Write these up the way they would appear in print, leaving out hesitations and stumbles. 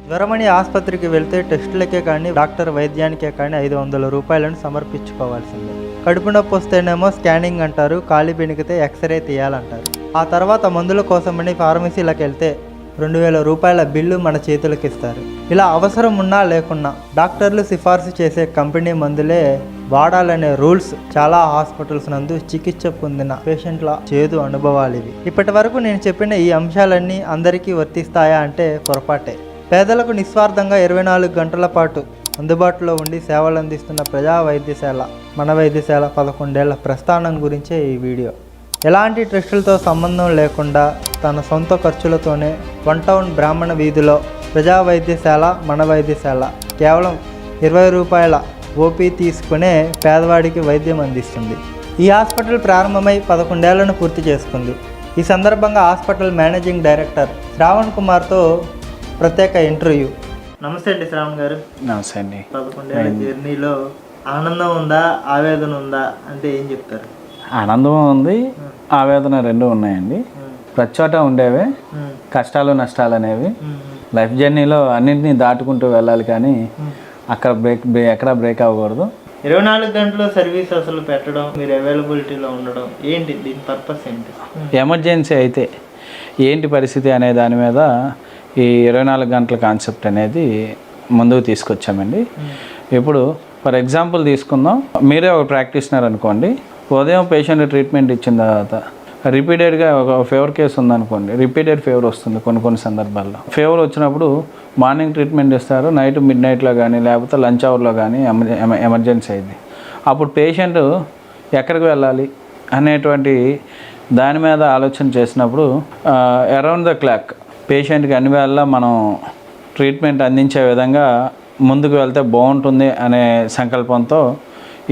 జ్వరమణి ఆసుపత్రికి వెళ్తే టెస్టులకే కానీ డాక్టర్ వైద్యానికే కానీ 500 రూపాయలను సమర్పించుకోవాల్సిందే. కడుపు నొప్పి వస్తేనేమో స్కానింగ్ అంటారు, కాలి బెనికితే ఎక్స్రే తీయాలంటారు. ఆ తర్వాత మందుల కోసమని ఫార్మసీలకు వెళ్తే 2000 రూపాయల బిల్లు మన చేతులకు ఇస్తారు. ఇలా అవసరం ఉన్నా లేకున్నా డాక్టర్లు సిఫార్సు చేసే కంపెనీ మందులే వాడాలనే రూల్స్ చాలా హాస్పిటల్స్ నందు చికిత్స పొందిన పేషెంట్ల చేదు అనుభవాలు ఇవి. ఇప్పటి వరకు నేను చెప్పిన ఈ అంశాలన్నీ అందరికీ వర్తిస్తాయా అంటే పొరపాటే. పేదలకు నిస్వార్థంగా 24 గంటల పాటు అందుబాటులో ఉండి సేవలు అందిస్తున్న ప్రజా వైద్యశాల మన వైద్యశాల 11 ఏళ్ల ప్రస్థానం గురించే ఈ వీడియో. ఎలాంటి టెస్టులతో సంబంధం లేకుండా తన సొంత ఖర్చులతోనే 1 టౌన్ బ్రాహ్మణ వీధిలో ప్రజా వైద్యశాల మన వైద్యశాల కేవలం 20 రూపాయల ఓపీ తీసుకునే పేదవాడికి వైద్యం అందిస్తుంది. ఈ హాస్పిటల్ ప్రారంభమై 11 ఏళ్లను పూర్తి చేసుకుంది. ఈ సందర్భంగా హాస్పిటల్ మేనేజింగ్ డైరెక్టర్ శ్రావణ్ కుమార్తో ప్రత్యేక ఇంటర్వ్యూ. నమస్తే అండి శ్రావణ్ గారు. నమస్తే అండి. 11 ఏళ్ల జర్నీలో ఆనందం ఉందా, ఆవేదన ఉందా అంటే ఏం చెప్తారు? ఆనందం ఉంది, ఆవేదన రెండు ఉన్నాయండి. ప్రతి చోట ఉండేవే కష్టాలు నష్టాలు అనేవి. లైఫ్ జర్నీలో అన్నింటినీ దాటుకుంటూ వెళ్ళాలి, కానీ అక్కడ ఎక్కడ బ్రేక్ అవ్వకూడదు. 24 గంటలు సర్వీస్ అసలు పెట్టడం, మీరు అవైలబిలిటీలో ఉండడం ఏంటి, దీని పర్పస్ ఏంటి? ఎమర్జెన్సీ అయితే ఏంటి పరిస్థితి అనే దాని మీద ఈ 24 గంటల కాన్సెప్ట్ అనేది ముందుకు తీసుకొచ్చామండి. ఇప్పుడు ఫర్ ఎగ్జాంపుల్ తీసుకుందాం, మీరే ఒక ప్రాక్టీషనర్ అనుకోండి. ఉదయం పేషెంట్ ట్రీట్మెంట్ ఇచ్చిన తర్వాత రిపీటెడ్గా ఒక ఫీవర్ కేసు ఉందనుకోండి, రిపీటెడ్ ఫీవర్ వస్తుంది కొన్ని సందర్భాల్లో. ఫీవర్ వచ్చినప్పుడు మార్నింగ్ ట్రీట్మెంట్ ఇస్తారు, నైట్ మిడ్ నైట్లో కానీ లేకపోతే లంచ్ అవర్లో కానీ ఎమర్జెన్సీ అయింది. అప్పుడు పేషెంట్ ఎక్కడికి వెళ్ళాలి అనేటువంటి దాని మీద ఆలోచన చేసినప్పుడు అరౌండ్ ద క్లాక్ పేషెంట్కి అన్ని వేళ మనం ట్రీట్మెంట్ అందించే విధంగా ముందుకు వెళ్తే బాగుంటుంది అనే సంకల్పంతో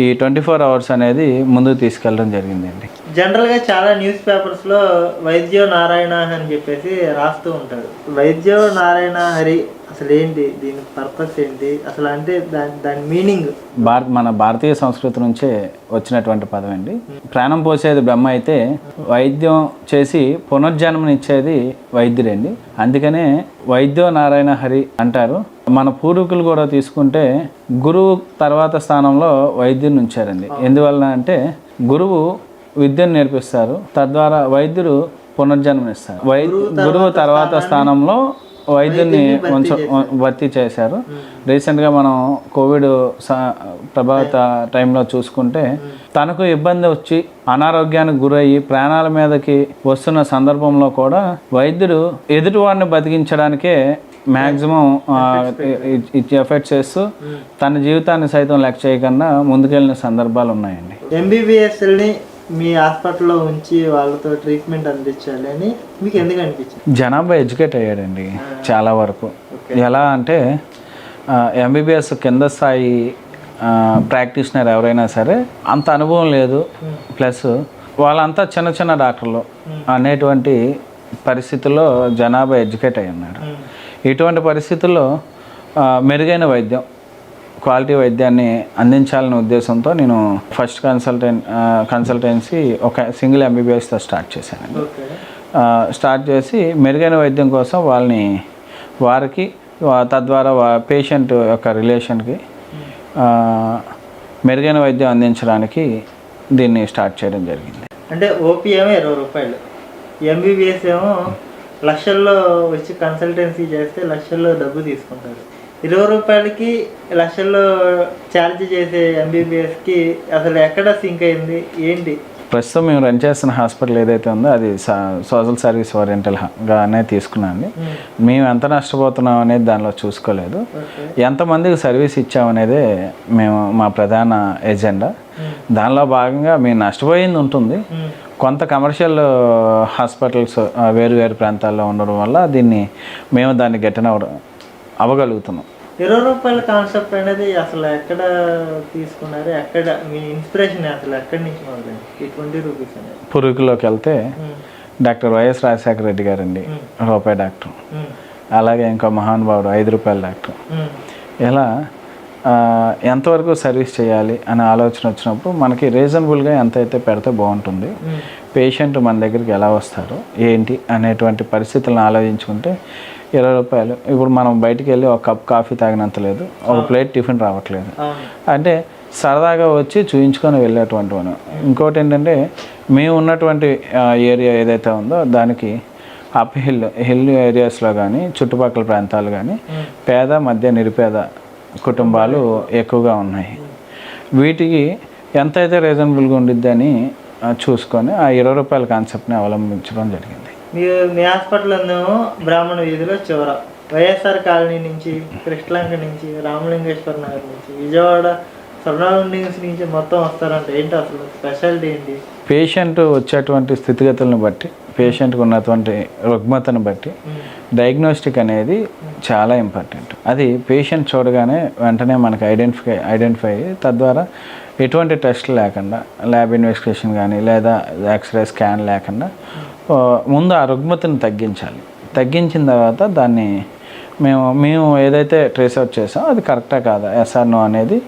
ఈ 24 అవర్స్ అనేది ముందుకు తీసుకెళ్ళడం జరిగిందండి. జనరల్గా చాలా న్యూస్ పేపర్స్లో వైద్యో నారాయణ అని చెప్పేసి రాస్తూ ఉంటారు. వైద్యో నారాయణ హరి అసలు ఏంటి, దీని పర్పస్ ఏంటి అసలు, అంటే దాని మీనింగ్? మన భారతీయ సంస్కృతి నుంచే వచ్చినటువంటి పదం అండి. ప్రాణం పోసేది బ్రహ్మ అయితే వైద్యం చేసి పునర్జన్మనిచ్చేది వైద్యుడండి. అందుకనే వైద్యో నారాయణ హరి అంటారు. మన పూర్వీకులు కూడా తీసుకుంటే గురువు తర్వాత స్థానంలో వైద్యుని ఉంచారండి. ఎందువలన అంటే గురువు విద్యను నేర్పిస్తారు, తద్వారా వైద్యుడు పునర్జన్మనిస్తారు. గురువు తర్వాత స్థానంలో వైద్యుని భర్తీ చేశారు. రీసెంట్గా మనం కోవిడ్ ప్రభావిత టైంలో చూసుకుంటే తనకు ఇబ్బంది వచ్చి అనారోగ్యానికి గురయ్యి ప్రాణాల మీదకి వస్తున్న సందర్భంలో కూడా వైద్యుడు ఎదుటివాడిని బతికించడానికే మ్యాక్సిమం ఎఫర్ట్ చేస్తూ తన జీవితాన్ని సైతం లెక్క చేయకుండా ముందుకెళ్ళిన సందర్భాలు ఉన్నాయండి. ఎంబీబీఎస్ని మీ హాస్పిటల్లో ఉంచి వాళ్ళతో ట్రీట్మెంట్ అందించాలి అని మీకు ఎందుకు అనిపించింది? జనాభా ఎడ్యుకేట్ అయ్యాడండి చాలా వరకు. ఎలా అంటే ఎంబీబీఎస్ కింద స్థాయి ప్రాక్టీషనర్ ఎవరైనా సరే అంత అనుభవం లేదు, ప్లస్ వాళ్ళంతా చిన్న డాక్టర్లు అనేటువంటి పరిస్థితుల్లో జనాభా ఎడ్యుకేట్ అయ్యి ఉన్నారు. ఇటువంటి పరిస్థితుల్లో మెరుగైన వైద్యం, క్వాలిటీ వైద్యాన్ని అందించాలనే ఉద్దేశంతో నేను ఫస్ట్ కన్సల్టెన్సీ ఒక సింగిల్ ఎంబీబీఎస్తో స్టార్ట్ చేశాను. స్టార్ట్ చేసి మెరుగైన వైద్యం కోసం వారికి తద్వారా పేషెంట్ యొక్క రిలేషన్కి మెరుగైన వైద్యం అందించడానికి దీన్ని స్టార్ట్ చేయడం జరిగింది. అంటే ఓపీ ఏమో 20 రూపాయలు, ఎంబీబీఎస్ ఏమో లక్షల్లో వచ్చి కన్సల్టెన్సీ చేస్తే లక్షల్లో డబ్బు తీసుకుంటారు. 20 రూపాయలకి లక్షల్లో ఛార్జ్ చేసే ఎంబీబీఎస్కి అసలు ఎక్కడ సింక్ అయింది ఏంటి? ప్రస్తుతం మేము రన్ చేస్తున్న హాస్పిటల్ ఏదైతే ఉందో అది సోషల్ సర్వీస్ ఓరియంటల్గానే తీసుకున్నాండి. మేము ఎంత నష్టపోతున్నాం అనేది దానిలో చూసుకోలేదు, ఎంతమందికి సర్వీస్ ఇచ్చామనేదే మా ప్రధాన ఎజెండా. దానిలో భాగంగా మేము నష్టపోయింది ఉంటుంది. కొంత కమర్షియల్ హాస్పిటల్స్ వేరు ప్రాంతాల్లో ఉండడం వల్ల మేము దాన్ని అవ్వగలుగుతున్నాం. 20 రూపాయల కాన్సెప్ట్ అనేది అసలు ఎక్కడ తీసుకున్నారు, ఎక్కడ మీ ఇన్స్పిరేషన్ అసలు ఎక్కడి నుంచి మొదలైంది ఈ 20 రూపీస్ అనేది? పూర్వీకుల్లోకి వెళ్తే డాక్టర్ వైఎస్ రాజశేఖర రెడ్డి గారండి, రూపాయి డాక్టర్. అలాగే ఇంకో మహానుభావుడు 5 రూపాయల డాక్టర్. ఇలా ఎంతవరకు సర్వీస్ చేయాలి అనే ఆలోచన వచ్చినప్పుడు మనకి రీజనబుల్గా ఎంత అయితే పెడితే బాగుంటుంది, పేషెంట్ మన దగ్గరికి ఎలా వస్తారు ఏంటి అనేటువంటి పరిస్థితులను ఆలోచించుకుంటే 20 రూపాయలు. ఇప్పుడు మనం బయటికి వెళ్ళి ఒక కప్ కాఫీ తాగినంత లేదు, ఒక ప్లేట్ టిఫిన్ రావట్లేదు. అంటే సరదాగా వచ్చి చూయించుకొని వెళ్ళేటువంటి మనం. ఇంకోటి ఏంటంటే మేము ఉన్నటువంటి ఏరియా ఏదైతే ఉందో దానికి అప్ హిల్ ఏరియాస్లో కానీ చుట్టుపక్కల ప్రాంతాలు కానీ పేద మధ్య నిరుపేద కుటుంబాలు ఎక్కువగా ఉన్నాయి. వీటికి ఎంతైతే రీజనబుల్గా ఉండిద్ది అని చూసుకొని ఆ 20 రూపాయల కాన్సెప్ట్ని అవలంబించడం జరిగింది. మీ హాస్పిటల్ ఉందేమో బ్రాహ్మణ వీధిలో చివర వైఎస్ఆర్ కాలనీ నుంచి, కృష్ణలంక నుంచి, రామలింగేశ్వర నగర్ నుంచి, విజయవాడ సరౌండింగ్స్ నుంచి మొత్తం వస్తారంటే ఏంటి అసలు స్పెషాలిటీ ఏంటి? పేషెంట్ వచ్చేటువంటి స్థితిగతులను బట్టి, పేషెంట్కి ఉన్నటువంటి రుగ్మతను బట్టి డయాగ్నోస్టిక్ అనేది చాలా ఇంపార్టెంట్. అది పేషెంట్ చూడగానే వెంటనే మనకు ఐడెంటిఫై తద్వారా ఎటువంటి టెస్ట్లు లేకుండా, ల్యాబ్ ఇన్వెస్టిగేషన్ కానీ లేదా ఎక్స్రే స్కాన్ లేకుండా ముందు ఆ రుగ్మతను తగ్గించాలి. తగ్గించిన తర్వాత దాన్ని మేము ఏదైతే ట్రేస్ అవుట్ చేసామో అది కరెక్టా కాదా, ఎస్ఆర్ నో అనేది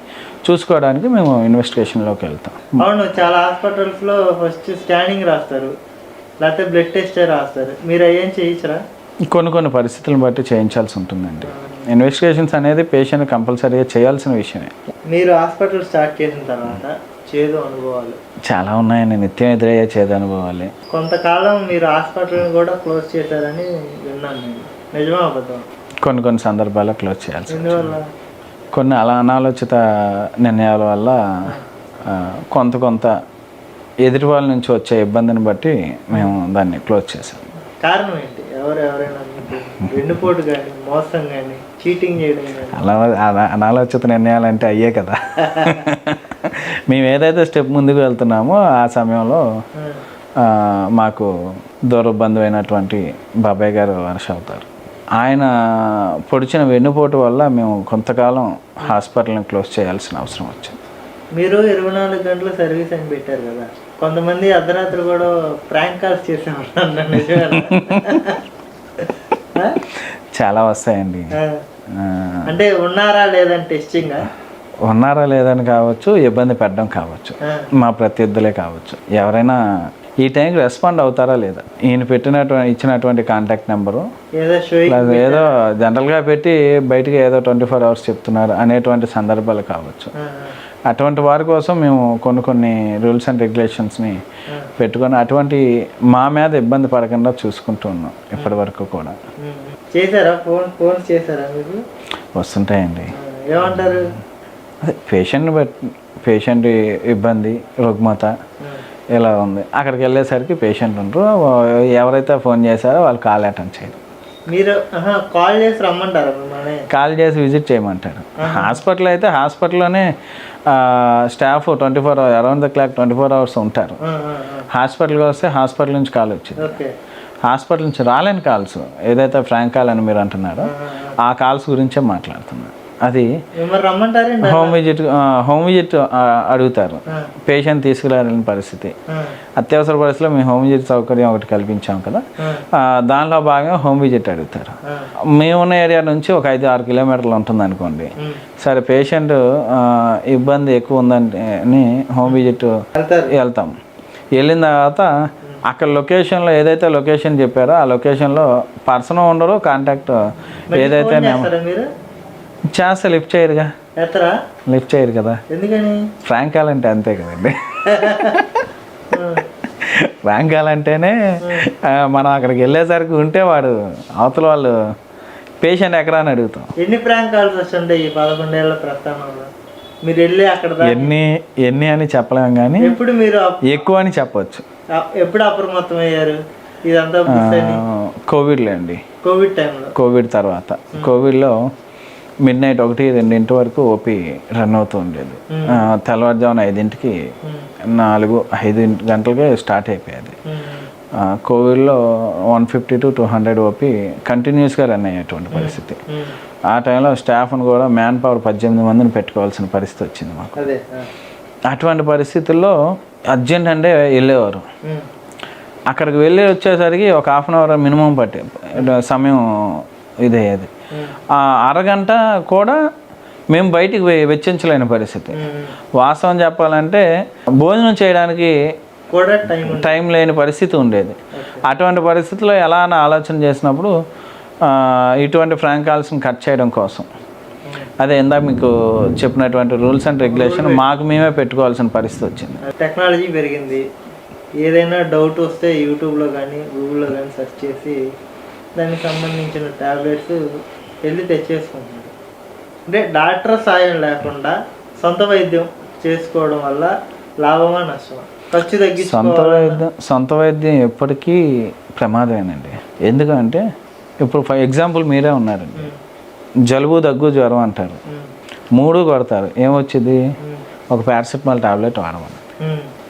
చూసుకోవడానికి మేము ఇన్వెస్టిగేషన్లోకి వెళ్తాం. అవును, చాలా హాస్పిటల్స్లో ఫస్ట్ స్కానింగ్ రాస్తారు, లేకపోతే బ్లడ్ టెస్టే రాస్తారు. మీరు అయ్యేం చేయించరా? కొన్ని పరిస్థితులను బట్టి చేయించాల్సి ఉంటుందండి. ఇన్వెస్టిగేషన్స్ అనేది పేషెంట్ కంపల్సరీగా చేయాల్సిన విషయమే. మీరు హాస్పిటల్ స్టార్ట్ చేసిన తర్వాత చేదు అనుభవాలు చాలా ఉన్నాయండి, నిత్యం ఎదురయ్యే చేదు అనుభవాలు. కొంతకాలం మీరు హాస్పిటల్ని కూడా క్లోజ్ చేశారని విన్నాను నేను, నిజమా అబద్ధం? కొన్ని సందర్భాల్లో క్లోజ్ చేయాల్సి. ఎందువల్ల? కొన్ని అనాలోచిత నిర్ణయాల వల్ల కొంత ఎదుటి వాళ్ళ నుంచి వచ్చే ఇబ్బందిని బట్టి మేము దాన్ని క్లోజ్ చేసాం. కారణం ఏంటి? ఎవరైనా వెన్నుపోటు కానీ, మోసం కానీ, చీటింగ్ చేయడం కానీ? అనాలోచిత నిర్ణయాలు అంటే అయ్యే కదా. మేము ఏదైతే స్టెప్ ముందుకు వెళ్తున్నామో ఆ సమయంలో మాకు దూర బంధువైనటువంటి బాబాయ్ గారు వర్ష అవుతారు. ఆయన పొడిచిన వెన్నుపోటు వల్ల మేము కొంతకాలం హాస్పిటల్ని క్లోజ్ చేయాల్సిన అవసరం వచ్చింది. మీరు 24 గంటల సర్వీస్ అని పెట్టారు కదా, కొంతమంది అర్ధరాత్రి కూడా ప్రాంక్ కాల్స్ చేసేవాళ్ళు. చాలా వస్తాయండి. అంటే ఉన్నారా లేదని టెస్టింగ్, ఉన్నారా లేదని కావచ్చు, ఇబ్బంది పెట్టడం కావచ్చు, మా ప్రత్యర్థులే కావచ్చు, ఎవరైనా ఈ టైంకి రెస్పాండ్ అవుతారా లేదా, ఈయన ఇచ్చినటువంటి కాంటాక్ట్ నెంబరు ఏదో జనరల్గా పెట్టి బయటికి ఏదో 24 hours చెప్తున్నారు అనేటువంటి సందర్భాలు కావచ్చు. అటువంటి వారి కోసం మేము కొన్ని రూల్స్ అండ్ రెగ్యులేషన్స్ని పెట్టుకొని అటువంటి మా మీద ఇబ్బంది పడకుండా చూసుకుంటూ ఉన్నాం ఇప్పటి వరకు కూడా. చేశారా? ఫోన్ చేశారా మీకు? వస్తుంటాయండి. ఏమంటారు? అదే పేషెంట్ ఇబ్బంది, రుగ్మత ఇలా ఉంది. అక్కడికి వెళ్ళేసరికి పేషెంట్ ఉంటారు, ఎవరైతే ఫోన్ చేశారో వాళ్ళు కాల్ అటెండ్ చేయరు. మీరు కాల్ చేసి రమ్మంటారు? కాల్ చేసి విజిట్ చేయమంటారు. హాస్పిటల్ అయితే హాస్పిటల్లోనే staff 24 hours around the clock 24 hours ఉంటారు. హాస్పిటల్కి వస్తే హాస్పిటల్ నుంచి కాల్ వచ్చింది. హాస్పిటల్ నుంచి రాలేని కాల్స్ ఏదైతే ఫ్రాంక్ కాల్ అని మీరు అంటున్నారో ఆ కాల్స్ గురించే మాట్లాడుతున్నారు. అది హోమ్ విజిట్ అడుగుతారు. పేషెంట్ తీసుకురాలేని పరిస్థితి, అత్యవసర పరిస్థితిలో మేము హోమ్ విజిట్ సౌకర్యం ఒకటి కల్పించాం కదా, దానిలో భాగంగా హోమ్ విజిట్ అడుగుతారు. మేమున్న ఏరియా నుంచి ఒక 5-6 కిలోమీటర్లు ఉంటుంది అనుకోండి. సరే పేషెంట్ ఇబ్బంది ఎక్కువ ఉందని హోమ్ విజిట్ వెళ్తాం. వెళ్ళిన తర్వాత అక్కడ లొకేషన్లో ఏదైతే లొకేషన్ చెప్పారో ఆ లొకేషన్లో పర్సన్ ఉండరు, కాంటాక్ట్ ఏదైతే చేస్తే లిఫ్ట్ చేయరు కదా. ఫ్రాంక్ కాల్ అంటే అంతే కదండి. ఫ్రాంక్ కాల్ అంటేనే మనం అక్కడికి వెళ్ళేసరికి ఉంటే వాడు అవతల వాళ్ళు పేషెంట్ ఎక్కడా అని అడుగుతాం. ఎన్ని ఫ్రాంక్ కాల్స్ వస్తుంటాయి ఈ 11 ఏళ్ల ప్రస్థానంలో? మీరు వెళ్ళి అక్కడ ఎన్ని అని చెప్పలేము కానీ ఎప్పుడు మీరు ఎక్కువ అని చెప్పవచ్చు. ఎప్పుడు అప్రమత్తం అయ్యారు ఇదంతా? కోవిడ్లో అండి. కోవిడ్ తర్వాత కోవిడ్లో midnight 1-2 వరకు ఓపీ రన్ అవుతూ ఉండేది. తెల్లవారుజామున 5కి 4-5 గంటలకే స్టార్ట్ అయిపోయేది. కోవిడ్లో 150 to 200 ఓపీ కంటిన్యూస్గా రన్ అయ్యేటువంటి పరిస్థితి. ఆ టైంలో స్టాఫ్ను కూడా మ్యాన్ పవర్ 18 మందిని పెట్టుకోవాల్సిన పరిస్థితి వచ్చింది మాకు. అటువంటి పరిస్థితుల్లో అర్జెంట్ అంటే వెళ్ళేవారు. అక్కడికి వెళ్ళి వచ్చేసరికి ఒక 1/2 hour మినిమం పట్టే సమయం ఇదయ్యేది. ఆ అరగంట కూడా మేము బయటికి వెచ్చించలేని పరిస్థితి. వాస్తవం చెప్పాలంటే భోజనం చేయడానికి టైం లేని పరిస్థితి ఉండేది. అటువంటి పరిస్థితిలో ఎలా అని ఆలోచన చేసినప్పుడు ఇటువంటి ఫ్రాంక్ కాల్స్ని కట్ చేయడం కోసం అదే ఇందాక మీకు చెప్పినటువంటి రూల్స్ అండ్ రెగ్యులేషన్ మాకు మేమే పెట్టుకోవాల్సిన పరిస్థితి వచ్చింది. టెక్నాలజీ పెరిగింది, ఏదైనా డౌట్ వస్తే యూట్యూబ్లో కానీ గూగుల్లో కానీ సెర్చ్ చేసి దానికి సంబంధించిన ట్యాబ్లెట్స్ వెళ్ళి తెచ్చేసుకుంటున్నారు. అంటే డాక్టర్ సాయం లేకుండా సొంత వైద్యం చేసుకోవడం వల్ల లాభమా నష్టమా? ఖర్చు తగ్గించుకోవాలి. సొంత వైద్యం ఎప్పటికీ ప్రమాదమేనండి. ఎందుకంటే ఇప్పుడు ఫర్ ఎగ్జాంపుల్ మీరే ఉన్నారండి, జలుబు దగ్గు జ్వరం అంటారు, 3 కొడతారు, ఏమొచ్చింది? ఒక పారాసిటమాల్ టాబ్లెట్ వాడమని.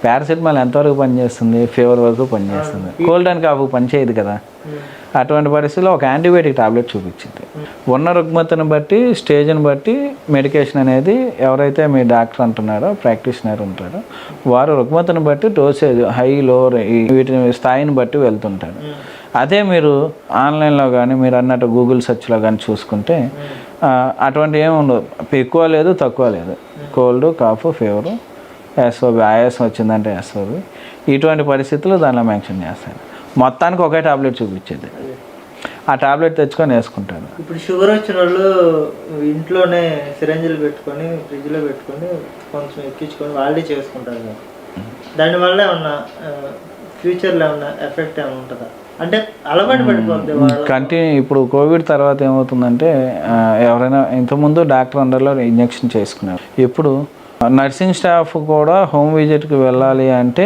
పారాసిటమాల్ ఎంతవరకు పనిచేస్తుంది? ఫీవర్ వరకు పనిచేస్తుంది, కోల్డ్ అండ్ కాఫ్ పనిచేయదు కదా. అటువంటి పరిస్థితుల్లో ఒక యాంటీబయాటిక్ టాబ్లెట్ చూపించింది. ఉన్న రుగ్మతను బట్టి స్టేజ్ని బట్టి మెడికేషన్ అనేది ఎవరైతే మీ డాక్టర్ అంటున్నారో ప్రాక్టీషనర్ ఉంటారో వారు రుగ్మతను బట్టి డోసేజ్ హై లో వీటిని స్థాయిని బట్టి వెళ్తుంటారు. అదే మీరు ఆన్లైన్లో కానీ మీరు అన్నట్టు గూగుల్ సెర్చ్లో కానీ చూసుకుంటే అటువంటి ఏమి ఉండదు, ఎక్కువ లేదు తక్కువ లేదు. కోల్డ్ కాఫ్ ఫీవరు ఎస్ఓబి ఆయాసం వచ్చిందంటే ఎస్ఓబి ఇటువంటి పరిస్థితులు దానిలో మెన్షన్ చేస్తాను. మొత్తానికి ఒకే టాబ్లెట్ చూపించేది, ఆ టాబ్లెట్ తెచ్చుకొని వేసుకుంటారు. ఇప్పుడు షుగర్ వచ్చిన వాళ్ళు ఇంట్లోనే సిరంజిలు పెట్టుకొని ఫ్రిడ్జ్లో పెట్టుకొని కొంచెం ఎక్కించుకొని వాళ్ళే చేసుకుంటారు కదా, దానివల్ల ఏమన్నా ఫ్యూచర్లో ఏమన్నా ఎఫెక్ట్ ఏమైనా ఉంటుందా? అంటే అలవాటు పడిపోద్ది కంటిన్యూ. ఇప్పుడు కోవిడ్ తర్వాత ఏమవుతుందంటే ఎవరైనా ఇంతకుముందు డాక్టర్ అండర్లో ఇంజెక్షన్ చేసుకున్నారు, ఇప్పుడు నర్సింగ్ స్టాఫ్ కూడా హోమ్ విజిట్కి వెళ్ళాలి అంటే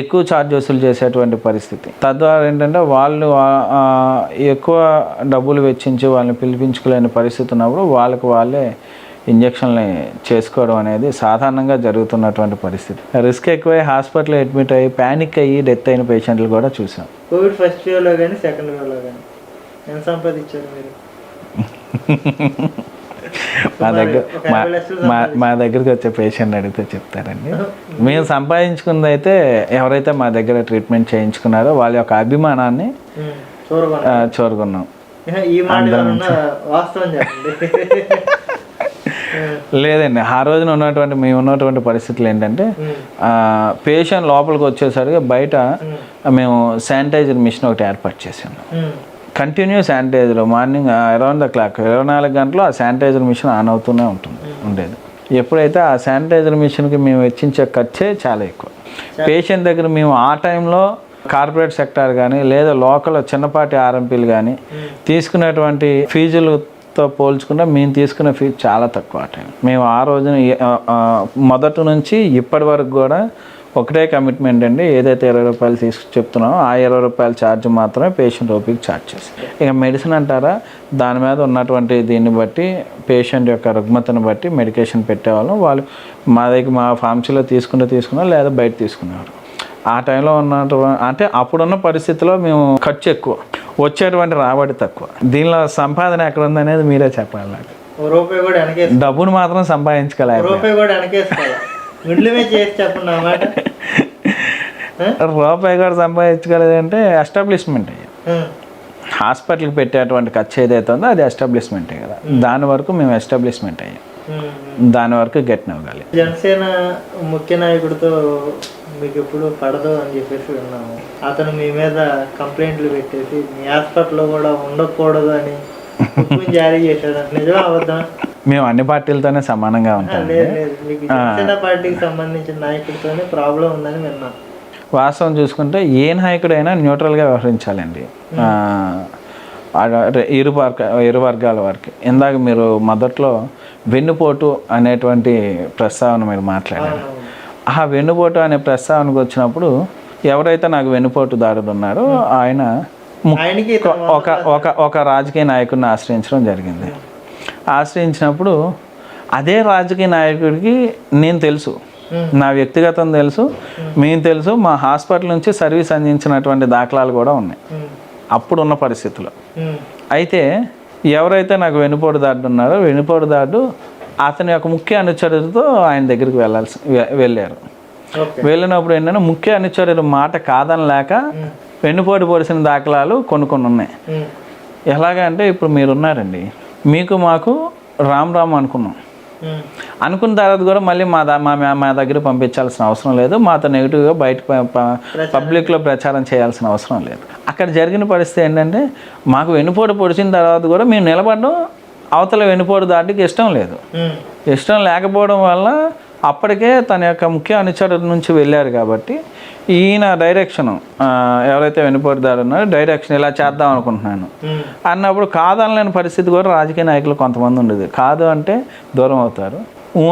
ఎక్కువ ఛార్జ్ వసూలు చేసేటువంటి పరిస్థితి. తద్వారా ఏంటంటే వాళ్ళు ఎక్కువ డబ్బులు వెచ్చించి వాళ్ళని పిలిపించుకోలేని పరిస్థితి ఉన్నప్పుడు వాళ్ళే ఇంజక్షన్లు చేసుకోవడం అనేది సాధారణంగా జరుగుతున్నటువంటి పరిస్థితి. రిస్క్ ఎక్కువై హాస్పిటల్లో అడ్మిట్ అయ్యి ప్యానిక్ అయ్యి డెత్ అయిన పేషెంట్లు కూడా చూసాం. కోవిడ్ ఫస్ట్ వేవ్లో కానీ సెకండ్ వేవ్లో కానీ ఎంత సంపాదించారు మీరు? మా దగ్గరికి వచ్చే పేషెంట్ అడిగితే చెప్తారండి. మేము సంపాదించుకుంది అయితే ఎవరైతే మా దగ్గర ట్రీట్మెంట్ చేయించుకున్నారో వాళ్ళ యొక్క అభిమానాన్ని చూరుకున్నాం. లేదండి, ఆ రోజున మేము ఉన్నటువంటి పరిస్థితులు ఏంటంటే పేషెంట్ లోపలికి వచ్చేసరికి బయట మేము శానిటైజర్ మిషన్ ఒకటి ఏర్పాటు చేసాము. Continue sanitizer morning around the clock 24 గంటలు ఆ శానిటైజర్ మిషన్ ఆన్ అవుతూనే ఉండేది. ఎప్పుడైతే ఆ శానిటైజర్ మిషన్కి మేము వెచ్చించే ఖర్చే చాలా ఎక్కువ. పేషెంట్ దగ్గర మేము ఆ టైంలో కార్పొరేట్ సెక్టార్ కానీ లేదా లోకల్ చిన్నపాటి ఆర్ఎంపీలు కానీ తీసుకునేటువంటి ఫీజులతో పోల్చుకుంటే మేము తీసుకునే ఫీజు చాలా తక్కువ. ఆ టైం మేము ఆ రోజున మొదటి నుంచి ఇప్పటి వరకు కూడా ఒకటే కమిట్మెంట్ అండి, ఏదైతే 20 రూపాయలు చెప్తున్నామో ఆ 20 రూపాయల ఛార్జ్ మాత్రమే పేషెంట్ ఓపీకి ఛార్జ్ చేసి. ఇక మెడిసిన్ అంటారా, దాని మీద ఉన్నటువంటి దీన్ని బట్టి పేషెంట్ యొక్క రుగ్మతను బట్టి మెడికేషన్ పెట్టేవాళ్ళం. వాళ్ళు మా దగ్గర మా ఫార్మసీలో తీసుకున్నా లేదా బయట తీసుకునేవారు. ఆ టైంలో అంటే అప్పుడున్న పరిస్థితిలో మేము ఖర్చు ఎక్కువ, వచ్చేటువంటి రాబడి తక్కువ. దీనిలో సంపాదన ఎక్కడ ఉందనేది మీరే చెప్పాలి. నాకు డబ్బును మాత్రం సంపాదించుకోలేదు, రూపాయి కూడా సంపాదించుకోలేదంటే ఎస్టాబ్లిష్మెంట్ అయ్యాం. హాస్పిటల్కి పెట్టేటువంటి ఖర్చు ఏదైతే ఉందో అది ఎస్టాబ్లిష్మెంటే కదా, దాని వరకు మేము ఎస్టాబ్లిష్మెంట్ అయ్యాం, దాని వరకు గట్టినవ్వాలి. జనసేన ముఖ్య నాయకుడితో మీకు ఎప్పుడు పడదు అని చెప్పేసి విన్నాము. అతను మీ మీద కంప్లైంట్లు పెట్టేసి మీ హాస్పిటల్లో కూడా ఉండకూడదు అని జారీ చేశాడు. నిజమా అబద్ధం? మేము అన్ని పార్టీలతోనే సమానంగా ఉంటాం. జనసేన పార్టీకి సంబంధించిన నాయకుడితోనే ప్రాబ్లం ఉందని విన్నాం. వాస్తవం చూసుకుంటే ఏ నాయకుడైనా న్యూట్రల్గా వ్యవహరించాలండి ఇరు వర్గాల వారికి. ఇందాక మీరు మొదట్లో వెన్నుపోటు అనేటువంటి ప్రస్తావన మీరు మాట్లాడారు. ఆ వెన్నుపోటు అనే ప్రస్తావనకు వచ్చినప్పుడు ఎవరైతే నాకు వెన్నుపోటుదారుడు ఉన్నారో ఆయన ఒక రాజకీయ నాయకుడిని ఆశ్రయించడం జరిగింది. ఆశ్రయించినప్పుడు అదే రాజకీయ నాయకుడికి నేను తెలుసు, నా వ్యక్తిగతం తెలుసు, మేము తెలుసు, మా హాస్పిటల్ నుంచి సర్వీస్ అందించినటువంటి దాఖలాలు కూడా ఉన్నాయి అప్పుడున్న పరిస్థితుల్లో. అయితే ఎవరైతే నాకు వెన్నుపోటుదారుడు ఉన్నారో వెన్నుపోటుదారుడు అతని యొక్క ముఖ్య అనుచరులతో ఆయన దగ్గరికి వెళ్ళారు. వెళ్ళినప్పుడు ఏంటంటే ముఖ్య అనుచరుడు మాట కాదనలేక వెన్నుపోటు పొడిచిన దాఖలాలు కొన్ని ఉన్నాయి. ఎలాగంటే ఇప్పుడు మీరున్నారండి, మీకు మాకు రామ్ రామ్ అనుకున్నాం, అనుకున్న తర్వాత కూడా మళ్ళీ మా దగ్గర పంపించాల్సిన అవసరం లేదు, మాతో నెగిటివ్గా బయట పబ్లిక్లో ప్రచారం చేయాల్సిన అవసరం లేదు. అక్కడ జరిగిన పరిస్థితి ఏంటంటే మాకు వెన్నుపోటు పొడిచిన తర్వాత కూడా మేము నిలబడడం అవతల వెన్నుపోటు దాటికి ఇష్టం లేదు. ఇష్టం లేకపోవడం వల్ల అప్పటికే తన యొక్క ముఖ్య అనుచరుల నుంచి వెళ్ళారు కాబట్టి ఈయన డైరెక్షన్ ఎవరైతే వెనుపోటుదారు ఉన్నారో డైరెక్షన్ ఇలా చేద్దాం అనుకుంటున్నాను అన్నప్పుడు కాదనలేని పరిస్థితి కూడా రాజకీయ నాయకులు కొంతమంది ఉండేది. కాదు అంటే దూరం అవుతారు,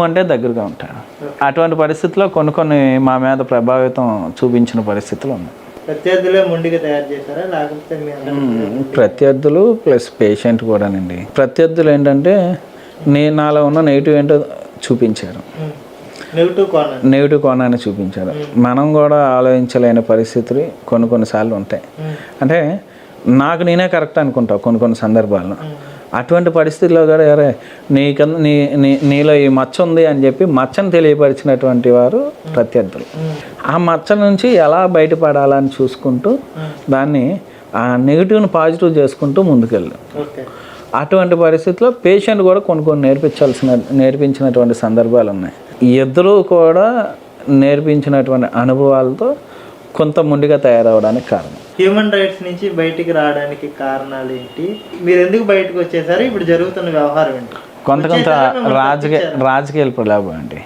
అంటే దగ్గరగా ఉంటారు. అటువంటి పరిస్థితుల్లో కొన్ని మా మీద ప్రభావితం చూపించిన పరిస్థితులు ఉన్నాయి. ప్రత్యర్థులే మొండిగా తయారు చేశారా లేకపోతే ప్రత్యర్థులు ప్లస్ పేషెంట్ కూడానండి. ప్రత్యర్థులు ఏంటంటే నాలో ఉన్న నెగిటివ్ ఏంటో చూపించారు, నెగిటివ్ కోణాన్ని చూపించారు. మనం కూడా ఆలోచించలేని పరిస్థితులు కొన్నిసార్లు ఉంటాయి. అంటే నాకు నేనే కరెక్ట్ అనుకుంటా కొన్ని సందర్భాల్లో. అటువంటి పరిస్థితుల్లో కూడా ఎవరే నీలో ఈ మచ్చ ఉంది అని చెప్పి మచ్చను తెలియపరిచినటువంటి వారు ప్రత్యర్థులు. ఆ మచ్చ నుంచి ఎలా బయటపడాలని చూసుకుంటూ దాన్ని ఆ నెగిటివ్ని పాజిటివ్ చేసుకుంటూ ముందుకెళ్ళు. అటువంటి పరిస్థితుల్లో పేషెంట్ కూడా కొన్ని నేర్పించినటువంటి సందర్భాలు ఉన్నాయి. ఇద్దరూ కూడా నేర్పించినటువంటి అనుభవాలతో కొంత ముందుగా తయారవడానికి కారణం. హ్యూమన్ రైట్స్ నుంచి బయటికి రావడానికి కారణాలు ఏంటి, మీరు ఎందుకు బయటకు వచ్చేసారు, ఇప్పుడు జరుగుతున్న వ్యవహారం ఏంటి? కొంత రాజకీయాల ప్రభావం అండి.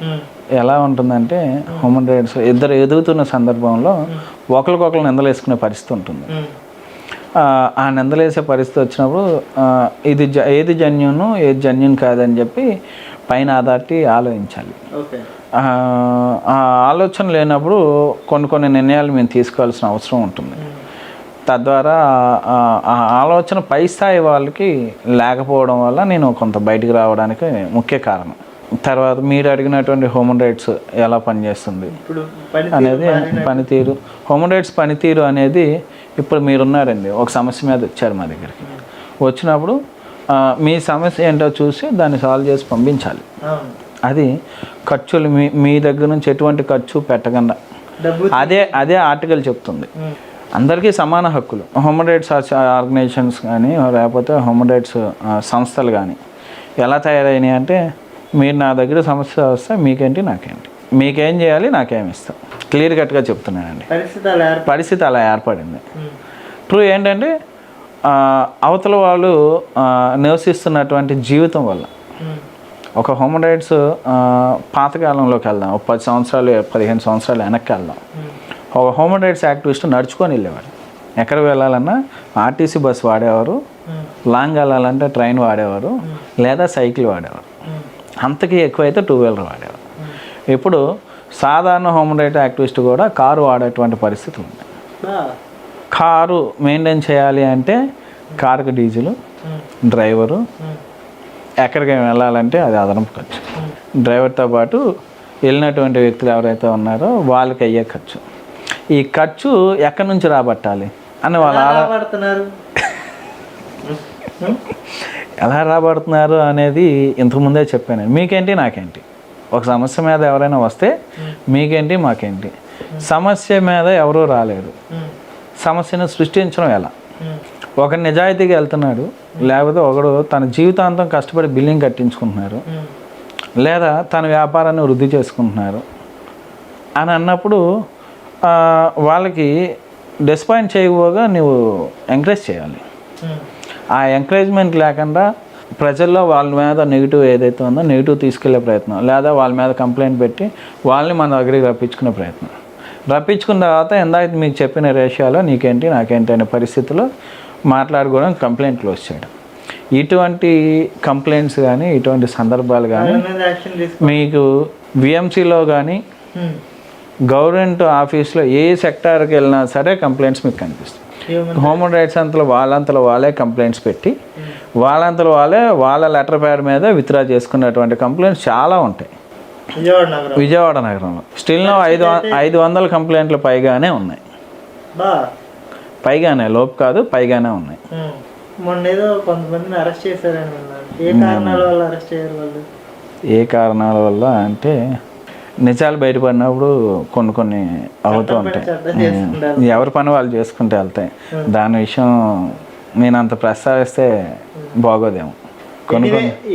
ఎలా ఉంటుందంటే హ్యూమన్ రైట్స్ ఇద్దరు ఎదుగుతున్న సందర్భంలో ఒకరికొకరు నిందలేసుకునే పరిస్థితి ఉంటుంది. ఆ నిందలేసే పరిస్థితి వచ్చినప్పుడు ఏది జెన్యూన్ కాదని చెప్పి పైన అథారిటీ ఆలోచించాలి. ఆ ఆలోచన లేనప్పుడు కొన్ని నిర్ణయాలు మేము తీసుకోవాల్సిన అవసరం ఉంటుంది. తద్వారా ఆ ఆలోచన పై స్థాయి వాళ్ళకి లేకపోవడం వల్ల నేను కొంత బయటికి రావడానికి ముఖ్య కారణం. తర్వాత మీరు అడిగినటువంటి హ్యూమన్ రైట్స్ ఎలా పనిచేస్తుంది అనేది పనితీరు, హ్యూమన్ రైట్స్ పనితీరు అనేది ఇప్పుడు మీరున్నారండి, ఒక సమస్య మీద వచ్చారు మా దగ్గరికి. వచ్చినప్పుడు మీ సమస్య ఏంటో చూసి దాన్ని సాల్వ్ చేసి పంపించాలి. అది ఖర్చులు మీ దగ్గర నుంచి ఎటువంటి ఖర్చు పెట్టకుండా అదే ఆర్టికల్ చెప్తుంది. అందరికీ సమాన హక్కులు. హ్యూమన్ రైట్స్ ఆర్గనైజేషన్స్ కానీ లేకపోతే హ్యూమన్ రైట్స్ సంస్థలు కానీ ఎలా తయారైనాయి అంటే మీరు నా దగ్గర సమస్య వస్తే మీకేంటి నాకేంటి, మీకేం చేయాలి నాకేమి ఇస్తాం, క్లియర్ కట్గా చెప్తున్నానండి. పరిస్థితి అలా ఏర్పడింది. ట్రూ ఏంటంటే అవతల వాళ్ళు నివసిస్తున్నటువంటి జీవితం వల్ల ఒక హ్యూమన్ రైట్స్ పాతకాలంలోకి వెళ్దాం, 10 సంవత్సరాలు 15 సంవత్సరాలు వెనక్కి వెళ్దాం. ఒక హ్యూమన్ రైట్స్ యాక్టివిస్ట్ నడుచుకొని వెళ్ళేవాడు. ఎక్కడికి వెళ్ళాలన్నా ఆర్టీసీ బస్సు వాడేవారు, లాంగ్ వెళ్ళాలంటే ట్రైన్ వాడేవారు లేదా సైకిల్ వాడేవారు, అంతకీ ఎక్కువైతే 2 వీలర్ వాడేవారు. ఇప్పుడు సాధారణ హ్యూమన్ రైట్ యాక్టివిస్ట్ కూడా కారు వాడేటువంటి పరిస్థితి ఉంది. కారు మెయింటైన్ చేయాలి అంటే కారుకి డీజిల్, డ్రైవరు, ఎక్కడికి వెళ్ళాలంటే అది అదనపు ఖర్చు. డ్రైవర్తో పాటు వెళ్ళినటువంటి వ్యక్తులు ఎవరైతే ఉన్నారో వాళ్ళకి అయ్యే ఖర్చు. ఈ ఖర్చు ఎక్కడి నుంచి రాబట్టాలి అని వాళ్ళు ఎలా రాబడుతున్నారు అనేది ఇంతకుముందే చెప్పాను. మీకేంటి నాకేంటి, ఒక సమస్య మీద ఎవరైనా వస్తే మీకేంటి మాకేంటి. సమస్య మీద ఎవరూ రాలేరు, సమస్యను సృష్టించడం ఎలా. ఒక నిజాయితీగా వెళ్తున్నాడు, లేకపోతే ఒకడు తన జీవితాంతం కష్టపడి బిల్డింగ్ కట్టించుకుంటున్నారు, లేదా తన వ్యాపారాన్ని వృద్ధి చేసుకుంటున్నారు అని అన్నప్పుడు వాళ్ళకి డిసప్పాయింట్ చేయకపోగా నువ్వు ఎంకరేజ్ చేయాలి. ఆ ఎంకరేజ్మెంట్ లేకుండా ప్రజల్లో వాళ్ళ మీద నెగిటివ్ ఏదైతే ఉందో నెగిటివ్ తీసుకెళ్లే ప్రయత్నం, లేదా వాళ్ళ మీద కంప్లైంట్ పెట్టి వాళ్ళని మన దగ్గరికి రప్పించుకునే ప్రయత్నం. రప్పించుకున్న తర్వాత ఎందాక మీకు చెప్పిన రేషియోలో నీకేంటి నాకేంటి అనే పరిస్థితిలో మాట్లాడుకోవడం, కంప్లైంట్ క్లోజ్ చేయడం. ఇటువంటి కంప్లైంట్స్ కానీ ఇటువంటి సందర్భాలు కానీ మీకు విఎంసీలో కానీ గవర్నమెంట్ ఆఫీస్లో ఏ సెక్టార్కి వెళ్ళినా సరే కంప్లైంట్స్ మీకు కనిపిస్తాయి. హ్యూమన్ రైట్స్ వాళ్ళంతలో వాళ్ళే కంప్లైంట్స్ పెట్టి వాళ్ళ లెటర్ పేరు మీద విత్డ్రా చేసుకున్నటువంటి కంప్లైంట్స్ చాలా ఉంటాయి విజయవాడ నగరంలో. స్టిల్నో 500 కంప్లైంట్లు పైగానే ఉన్నాయి. పైగానే, లోపు కాదు, పైగానే ఉన్నాయి. మొన్న ఏదో కొంతమందిని అరెస్ట్ చేశారని విన్నాను. ఏ కారణాల వల్ల అరెస్ట్ చేయాలి వాళ్ళు? ఏ కారణాల వల్ల అంటే నిజాలు బయటపడినప్పుడు కొన్ని అవుతూ ఉంటాయి. ఎవరి పని వాళ్ళు చేసుకుంటూ వెళ్తాయి. దాని విషయం నేను అంత ప్రస్తావిస్తే బాగోదేమో.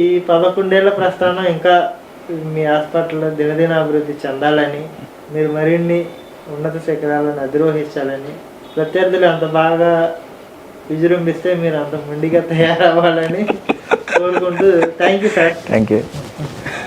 ఈ 11 ఏళ్ల ప్రస్థానం ఇంకా మీ హాస్పిటల్లో దినదిన అభివృద్ధి చెందాలని, మీరు మరిన్ని ఉన్నత శిఖరాలను అధిరోహించాలని, ప్రత్యర్థులు అంత బాగా విజృంభిస్తే మీరు అంత ముండిగా తయారవ్వాలని కోరుకుంటూ thank you sir. Thank you.